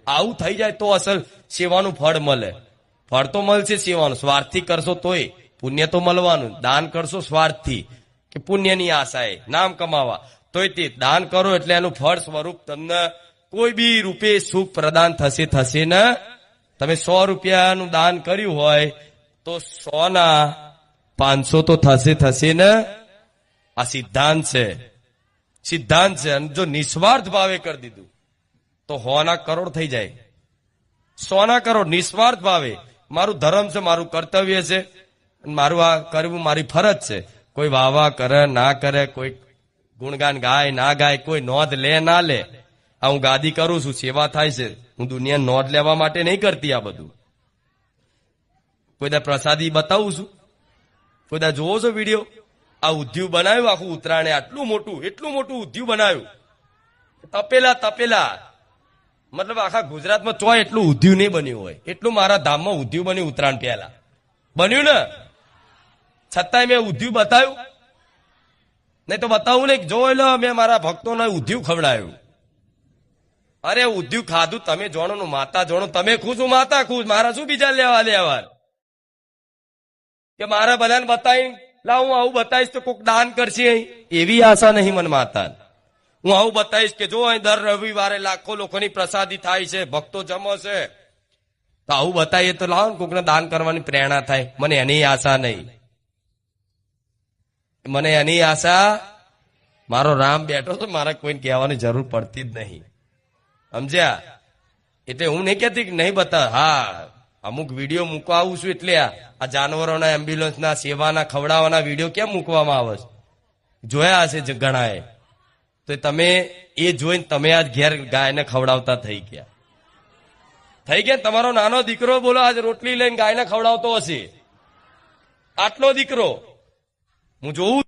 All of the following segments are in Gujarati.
આવું થઈ જાય તો અસલ સેવાનું ફળ મળે. ફળ તો મળશે સેવાનું, સ્વાર્થથી કરશો તોય પુણ્ય તો મળવાનું. દાન કરશો સ્વાર્થથી કે પુણ્યની આશાએ નામ કમાવા, તોય તે દાન કરો એટલે એનું ફળ સ્વરૂપ તમને કોઈ બી રૂપે સુખ પ્રદાન થશે ને. તમે 100 રૂપિયાનું દાન કર્યું હોય તો 100 ના 500 તો થશે ને. આ સિદ્ધાંત છે. અને જો નિસ્વાર્થ ભાવે કરી દીધું તો 100 ના કરોડ થઈ જાય. 100 ના કરોડ નિસ્વાર્થ ભાવે. મારું ધર્મ છે, મારું કર્તવ્ય છે, મારું આ કરવું મારી ફરજ છે. કોઈ વાવા કરે ના કરે, કોઈ ગુણગાન ગાય ના ગાય, કોઈ નોંધ લે ના લે. આ હું ગાદી કરું છું, સેવા થાય છે. હું દુનિયા નોંધ લેવા માટે નહીં કરતી. આ બધું કોઈ દા પ્રસાદી બતાવું છું, કોઈ દા જોવો છો વિડીયો. આ ઉદ્યોગ બનાવ્યું આખું ઉત્તરાયણે, એટલું મોટું ઉદ્યોગ બનાવ્યું. તપેલા મતલબ આખા ગુજરાતમાં ચોય એટલું ઉદ્યોગ નહીં બન્યું હોય એટલું મારા ધામમાં ઉદ્યોગ બન્યું. ઉત્તરાયણ પહેલા બન્યું ને, છતાંય મેં ઉદ્યોગ બતાવ્યું નહીં. તો બતાવું નહીં, જો લો મેં મારા ભક્તોને ઉદ્યોગ ખવડાવ્યું. અરે ઉદ્યોગ ખાધું તમે જોણો નું માતા જોણો. તમે ખુશ, હું માતા ખુશ. મારા શું બીજા લેવા કે મારા બધાને બતાવી લા હું આવું બતાવીશ તો કોઈક દાન કરશે, એવી આશા નહીં મને માતા. હું આવું બતાવીશ કે જો અહીં દર રવિવારે લાખો લોકોની પ્રસાદી થાય છે, ભક્તો જમશે, તો આવું બતાવીએ તો લાવો ને કોકને દાન કરવાની પ્રેરણા થાય. મને એની આશા નહીં. મને એની આશા મારો રામ બેઠો તો મારે કોઈને કહેવાની જરૂર પડતી જ નહીં. સમજ્યા? એટલે હું નહીં કહેતી કે નહીં બતા. હા, અમુક વિડીયો મૂકવા આવું છું એટલે આ જાનવરોના એમ્બ્યુલન્સના સેવાના ખવડાવવાના વિડીયો કેમ મૂકવામાં આવે છે જોયા હશે ઘણાએ. તો તમે એ જોઈને તમે આજ ઘેર ગાયને ખવડાવતા થઈ ગયા. તમારો નાનો દીકરો બોલો આજ રોટલી લઈને ગાયને ખવડાવતો હશે. આટલો દીકરો હું જોઉં.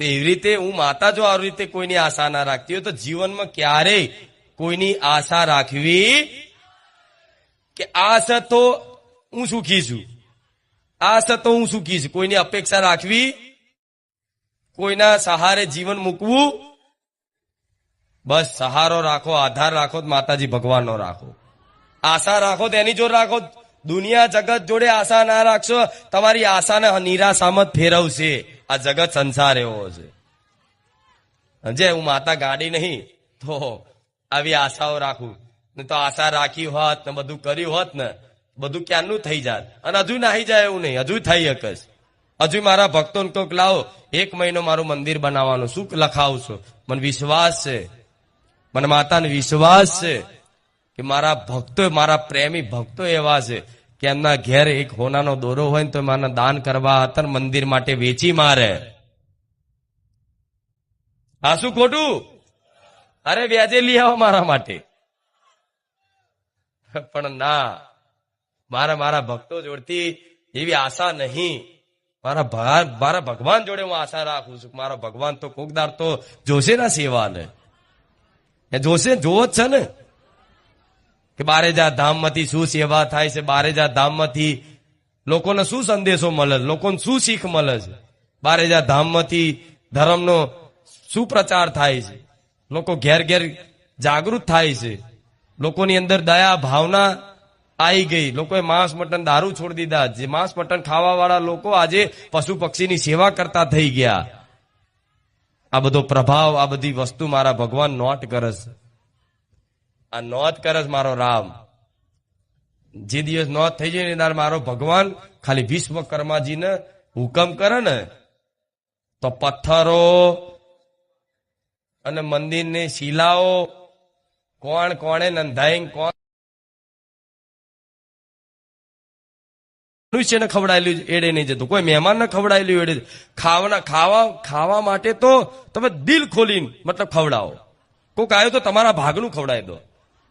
એવી રીતે હું માતા જો આવી રીતે કોઈની આશા ના રાખતી હોય તો જીવનમાં ક્યારેય કોઈની આશા રાખવી કે આશા તો હું સુખી છું, કોઈની અપેક્ષા રાખવી, કોઈના સહારે જીવન મૂકવું. બસ સહારો રાખો, આધાર રાખો માતાજી ભગવાનનો રાખો. આશા રાખો તો એની જોડે રાખો. દુનિયા જગત જોડે આશા ના રાખશો, તમારી આશાને નિરાશામાં ફેરવશે. આ જગત સંસાર એવો છે. જે હું માતા ગાડી નહીં તો આવી આશાઓ રાખું. તો આશા રાખી હોત ને બધું કર્યું હોત ને બધું ક્યારનું થઈ જાત. અને હજુ નાહી જાય એવું નહીં, હજુ થઈ શકશ. હજુ મારા ભક્તોને કોક લાવો 1 મહિનો મારું મંદિર બનાવવાનું શું લખાવું છું. મને વિશ્વાસ છે, મને માતાને વિશ્વાસ છે કે મારા ભક્તો, મારા પ્રેમી ભક્તો એવા છે કે એમના ઘેર એક હોનાનો દોરો હોય ને તો મને દાન કરવા હતા મંદિર માટે વેચી મારે. આ શું ખોટું? અરે વ્યાજે લઈ આવો મારા માટે. પણ ના, મારા ભક્તો જોડતી એવી આશા નહીં. મારા ભગવાન જોડે હું આશા રાખું છું. મારા ભગવાન તો કોકદાર તો જોશે ના સેવાને, એ જોશે, જોવો જ છે ને કે બારેજા ધામમાંથી શું સેવા થાય છે. બારેજા ધામમાંથી લોકોને શું સંદેશો મળે છે, લોકોને શું શીખ મળે છે. બારેજા ધામમાંથી ધર્મનો શું પ્રચાર થાય છે. લોકો ઘેર ઘેર જાગૃત થાય છે. લોકોની અંદર દયા ભાવના આવી ગઈ. લોકોએ માંસ મટન દારૂ છોડી દીધા. જે માંસ મટન ખાવા વાળા લોકો આજે પશુ પક્ષીની સેવા કરતા થઈ ગયા. આ બધો પ્રભાવ, આ બધી વસ્તુ મારા ભગવાન નોટ કરે છે. આ નોંધ કરે છે મારો રામ. જે દિવસ નોંધ થઈ જાય ને મારો ભગવાન ખાલી વિશ્વકર્માજીને હુકમ કરે ને તો પથ્થરો અને મંદિરની શિલાઓ કોણે નંધાઈ, કોણ મનુષ્યને ખવડાયેલું એડે નહીં જતું, કોઈ મહેમાનને ખવડાયેલું એડે. ખાવા માટે તો તમે દિલ ખોલીને મતલબ ખવડાવો. કોઈક આવ્યો તો તમારા ભાગનું ખવડાવી દો.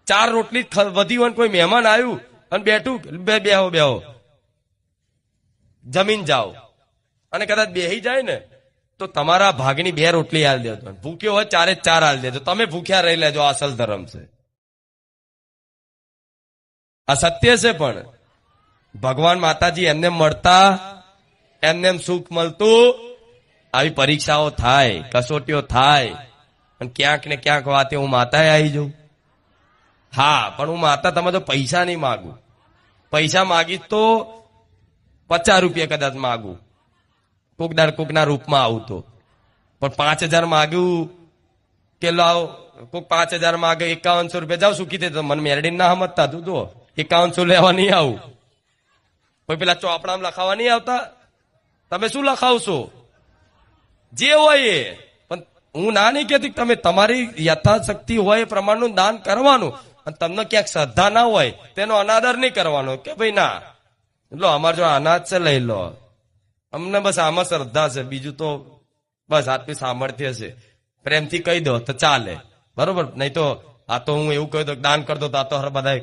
4 રોટલી વધી હોય, કોઈ મહેમાન આવ્યું અને બેઠું, બેહો જમીન જાઓ. અને કદાચ બેહી જાય ને તો તમારા ભાગની 2 રોટલી આલ દેજો. ભૂખ્યો હોય 4 આલ દેજો. તમે ભૂખ્યા રહી લેજો. આ અસલ ધર્મ છે, આ સત્ય છે. પણ ભગવાન માતાજી એમને મળતા, એમને સુખ મળતું. આવી પરીક્ષાઓ થાય, કસોટીઓ થાય અને ક્યાંક ને ક્યાંક વાતે હું માતાએ આવી જાઉં. હા, પણ હું માતા તમે તો પૈસા નહીં માગું. પૈસા માગીશ તો 50 રૂપિયા કદાચ માગું, કોકના રૂપમાં આવું તો. પણ 5000 માગ્યું કે લાવ, કોક 5000 માગે, 5100 રૂપિયા જાવ સુખી થઈ, તો મને મેરડી ના સમજતા તું તો 5100 લેવા નહીં આવું. કોઈ પેલા ચોપડામાં લખાવા નહીં આવતા, તમે શું લખાવશો જે હોય એ. પણ હું ના નહીં કહેતી, તમે તમારી યથાશક્તિ હોય એ પ્રમાણનું દાન કરવાનું. અને તમને ક્યાંક શ્રદ્ધા ના હોય તેનો અનાદર નહીં કરવાનો કે ભાઈ ના લો અમારે જો અનાજ છે લઈ લો, અમને બસ આમાં શ્રદ્ધા છે, બીજું તો બસ આટલું સામર્થ્ય છે, પ્રેમથી કહી દો તો ચાલે, બરોબર. નહીં તો આ તો હું એવું કહી દઉં દાન કર દો તો આ તો હર બધા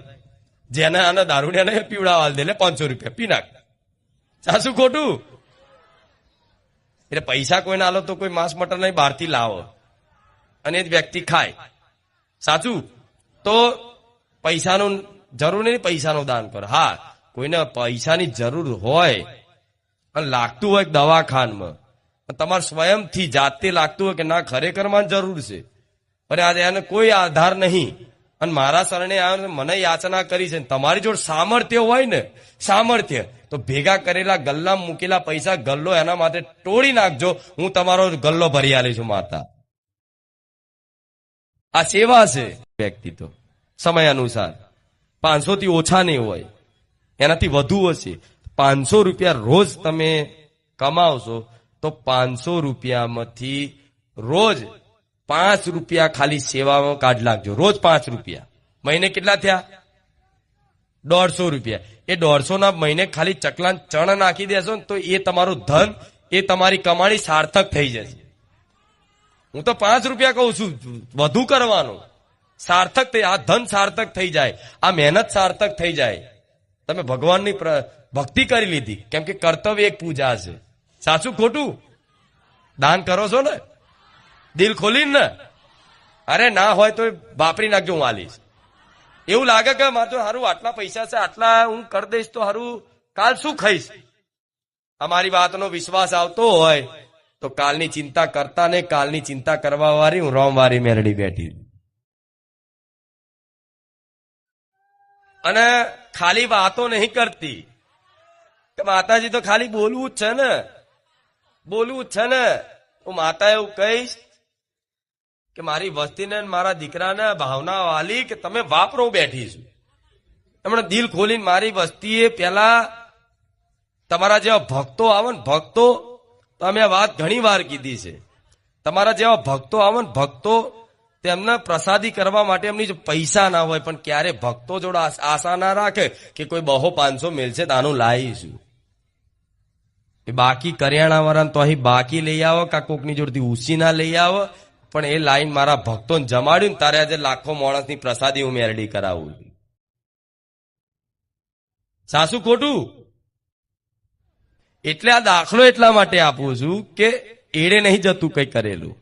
જેને આને દારૂડિયાને પીવડાવા દે, લે 500 રૂપિયા પી નાખ, સાચું ખોટું? એટલે પૈસા કોઈને આલો તો કોઈ માંસ મટન નહીં, બહારથી લાવો અને એ જ વ્યક્તિ ખાય, સાચું? તો પૈસાનું જરૂર નહીં, પૈસાનું દાન કરો. હા, કોઈને પૈસાની જરૂર હોય અને લાગતું હોય દવાખાનમાં, તમારે સ્વયંથી જાતે લાગતું હોય કે ના ખરેખર માં જરૂર છે, અરે આજે એને કોઈ આધાર નહીં અને મારા શરણે મને યાચના કરી છે, તમારી જોડે સામર્થ્ય હોય ને, સામર્થ્ય તો ભેગા કરેલા ગલ્લા મૂકેલા પૈસા ગલ્લો એના માટે તોડી નાખજો, હું તમારો ગલ્લો ભરી આલી છું માતા. આ સેવા છે. વ્યક્તિ તો સમય અનુસાર 500 થી ઓછા નહીં હોય, એનાથી વધુ હશે. 500 રૂપિયા રોજ તમે કમાવશો તો 500 રૂપિયામાંથી રોજ 5 રૂપિયા ખાલી સેવામાં કાઢ નાખજો. રોજ 5 રૂપિયા, મહિને કેટલા થયા? 150 રૂપિયા. એ 150 ના મહિને ખાલી ચકલા ચણ નાખી દેશો ને તો એ તમારું ધન, એ તમારી કમાણી સાર્થક થઈ જશે. હું તો 5 રૂપિયા કહું છું, વધુ કરવાનું. સાર્થક થઈ, આ ધન સાર્થક થઈ જાય, આ મહેનત સાર્થક થઈ જાય. તમે ભગવાનની ભક્તિ કરી લીધી, કેમ કે કર્તવ્ય એક પૂજા છે, સાચું ખોટું? દાન કરો છો ને દિલ ખોલીને ને? અરે ના હોય તો વાપરી નાખજો, હું આલીશ. એવું લાગે કે મારે તો હારું આટલા પૈસા છે, આટલા હું કરી દઈશ તો હારું કાલ શું ખાઈશ, અમારી વાતનો વિશ્વાસ આવતો હોય તો કાલની ચિંતા કરતા ને, કાલની ચિંતા કરવા વાળી હું રોમવારી મેરડી બેઠી. અને ખાલી વાતો નહીં કરતી કે માતાજી તો ખાલી બોલવું જ છે ને, બોલવું જ છે ને. હું માતા એવું કહીશ કે મારી વસ્તીને મારા દીકરાને ભાવના વાલી કે તમે વાપરો, બેઠી છું. એમણે દિલ ખોલીને મારી વસ્તીએ પેલા તમારા જેવા ભક્તો આવે ને, ભક્તો, તમે આ વાત ઘણી વાર કીધી છે, તમારા જેવા ભક્તો આવે ને, ભક્તો તેમને પ્રસાદી કરવા માટે એમની જો પૈસા ના હોય પણ ક્યારે ભક્તો જોડે આશા ના રાખે કે કોઈ 200-500 મેળશે તો આનું લાવીશું. બાકી કરિયાણા વાળા તો અહીં બાકી લઈ આવો, કા કોકની જોડથી ઉસી ના લઈ આવો, પણ એ લાઈન મારા ભક્તોને જમાડ્યું ને તારે આજે લાખો માણસની પ્રસાદી હું મેરડી કરાવું. સાસુ ખોટું? એટલે આ દાખલો એટલા માટે આપું છું કે એડે નહીં જતું કઈ કરેલું.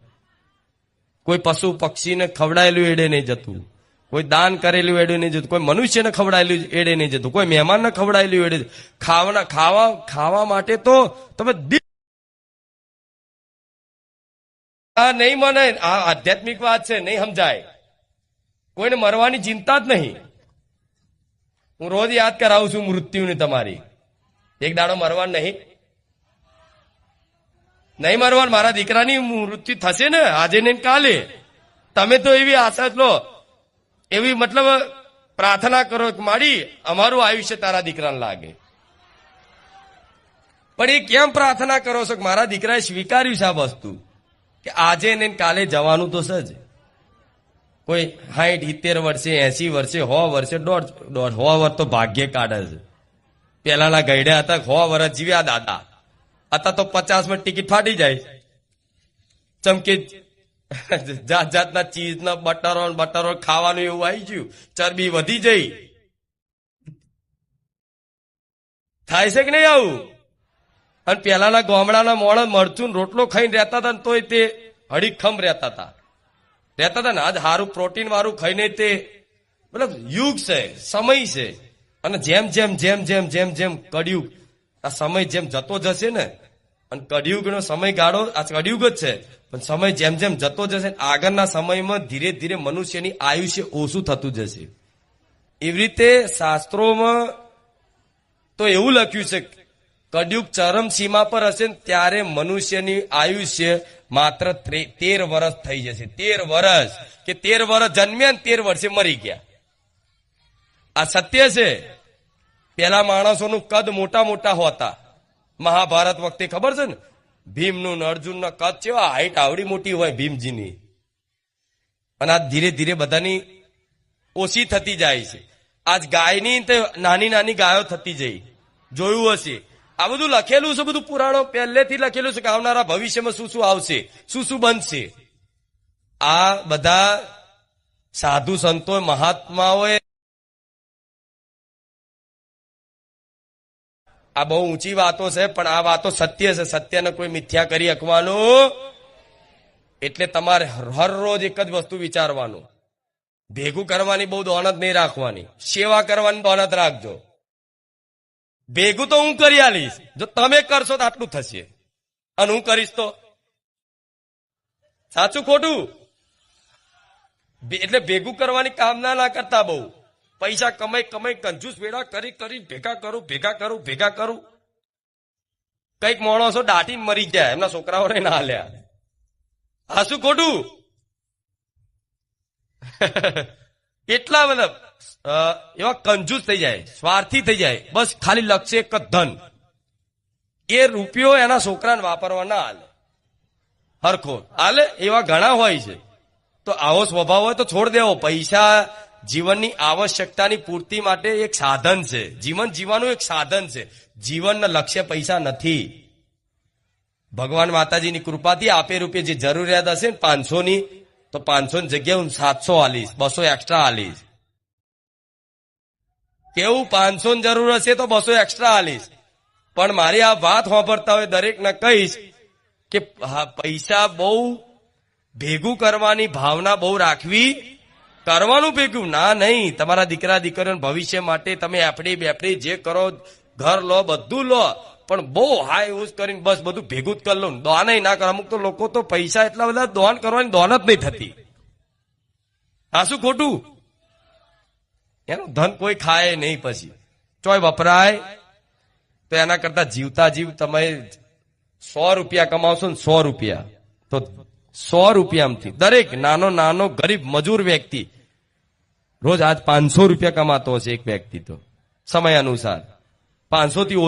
કોઈ પશુ પક્ષીને ખવડાયેલું એડે નહીં જતું, કોઈ દાન કરેલું એડે નહીં જતું, કોઈ મનુષ્યને ખવડાયેલું એડે નહીં જતું, કોઈ મહેમાનને ખવડાયેલું એડે. ખાવા માટે તો તમે નહીં મને આ આધ્યાત્મિક વાત છે, નહીં સમજાય. કોઈને મરવાની ચિંતા જ નહીં. હું રોજ યાદ કરાવું છું મૃત્યુને તમારી. એક દાડો મરવાનું નહીં, નહીં મરવાનું. મારા દીકરાની મૃત્યુ થશે ને આજે ને કાલે. તમે તો એવી આશા લો, એવી મતલબ પ્રાર્થના કરો કે મારી અમારું આયુષ્ય તારા દીકરાને લાગે. પણ એ કેમ પ્રાર્થના કરો છો કે મારા દીકરાએ સ્વીકાર્યું છે આ વસ્તુ કે આજે ને કાલે જવાનું તો છે જ. કોઈ 60-70 વર્ષે, 80 વર્ષે, 100 વર્ષે, 100 વર્ષ તો ભાગ્ય કાઢે છે. પેલાના ગયડા હતા 100 વર્ષ જીવ્યા દાદા, आता तो 50 में टिकट फाटी जाए. चमके जात जातना चीज ना बटरो खावानुं एवुं आई गयुं, चरबी वधी जई. थाय छे के नहीं आવું? અને પેલાના ગામડાના મોણા મરચું રોટલો ખાઈને રહેતા હતા ને તોય તે હડીખમ રહેતા હતા ને. આજ સારું પ્રોટીન વાળું ખાઈને તે મતલબ યુગ છે, સમય છે. અને જેમ જેમ જેમ જેમ જેમ જેમ કળિયુગ, આ સમય જેમ જતો જશે ને, અને કળિયુગનો સમયગાળો આ કળિયુગ જ છે, પણ સમય જેમ જેમ જતો જશે આગળના સમયમાં ધીરે ધીરે મનુષ્યની આયુષ્ય ઓછું થતું જશે. એવી રીતે શાસ્ત્રોમાં તો એવું લખ્યું છે, કળિયુગ ચરમ સીમા પર હશે ને ત્યારે મનુષ્યની આયુષ્ય માત્ર 13 વર્ષ થઈ જશે. 13 વર્ષ કે 13 વર્ષ જન્મ્યા ને 13 વર્ષે મરી ગયા. આ સત્ય છે. પેલા માણસોનું કદ મોટા મોટા હોતા. મહાભારત વખતે ખબર છે ને, ભીમનું ને અર્જુનનું કદ કેવા હાઈટ આવડી મોટી હોય ભીમજીની. અને આ ધીરે ધીરે બધાની ઓછી થતી જાય છે. આજ ગાયની નાની નાની ગાયો થતી જઈ, જોયું હશે. આ બધું લખેલું છે, બધું પુરાણો પહેલેથી લખેલું છે કે આવનારા ભવિષ્યમાં શું શું આવશે, શું શું બનશે. આ બધા સાધુ સંતો મહાત્માઓએ આ બહુ ઊંચી વાતો છે, પણ આ વાતો સત્ય છે. સત્યને કોઈ મિથ્યા કરી શકવાનું. એટલે તમારે હર રોજ એક જ વસ્તુ વિચારવાનું, ભેગું કરવાની બહુ દોનત નહીં રાખવાની, સેવા કરવાની દોનત રાખજો. ભેગું તો હું કરી આલીશ, જો તમે કરશો તો આટલું થશે, અને હું કરીશ તો સાચું ખોટું. એટલે ભેગું કરવાની કામના ના કરતા, બહુ પૈસા કમાઈ કમાઈ કંજૂસ વેડા કરી કરી ભેગા કરું. કઈક માણસો દાટીને મરી જાય, એમના છોકરાઓને ના હાલ્યા. આ શું ખોટું? એટલા મતલબ એવા કંજૂસ થઈ જાય, સ્વાર્થી થઈ જાય. બસ ખાલી લક્ષ્ય એક જ ધન. એ રૂપિયો એના છોકરાને વાપરવા ના હાલે, હરખો હાલે. એવા ઘણા હોય છે. તો આવો સ્વભાવ હોય તો છોડ દેવો. પૈસા જીવનની આવશ્યકતાની પૂર્તિ માટે એક સાધન છે. જીવન જીવવાનું એક સાધન છે. જીવનના લક્ષ્ય પૈસા નથી. ભગવાન માતાજીની કૃપાથી આપે રૂપિયા જે જરૂરિયાત હશે ને 500 ની, તો 500 ની જગ્યાએ હું 700 આલીશ, 200 એક્સ્ટ્રા આલીશ. કેવું 500 ની જરૂર હશે તો 200 એક્સ્ટ્રા આલીશ. પણ મારી આ વાત સાંભળતા હોય દરેકને કહીશ કે પૈસા બહુ ભેગું કરવાની ભાવના બહુ રાખવી. કરવાનું ભેગું ના નહીં. તમારા દીકરા દીકરીઓના ભવિષ્ય માટે તમે એફડી બેફડી જે કરો, ઘર લો, બધું લો, પણ બહુ હાઈ યુઝ કરીને બસ બધું ભેગું જ કરી લો. દોન ના કરો. અમુક તો લોકો તો પૈસા એટલા બધા દોન કરવાની દોન જ નહીં થતી. આ શું ખોટું? એનું ધન કોઈ ખાય નહીં, પછી ચોય વપરાય. તો એના કરતા જીવતા જીવ તમે 100 રૂપિયા કમાવશો ને 100 રૂપિયા, તો 100 રૂપિયામાંથી દરેક નાનો નાનો ગરીબ મજૂર વ્યક્તિ રોજ આજ 500 રૂપિયા કમાતો હશે. એક વ્યક્તિ તો સમય અનુસાર 500 થી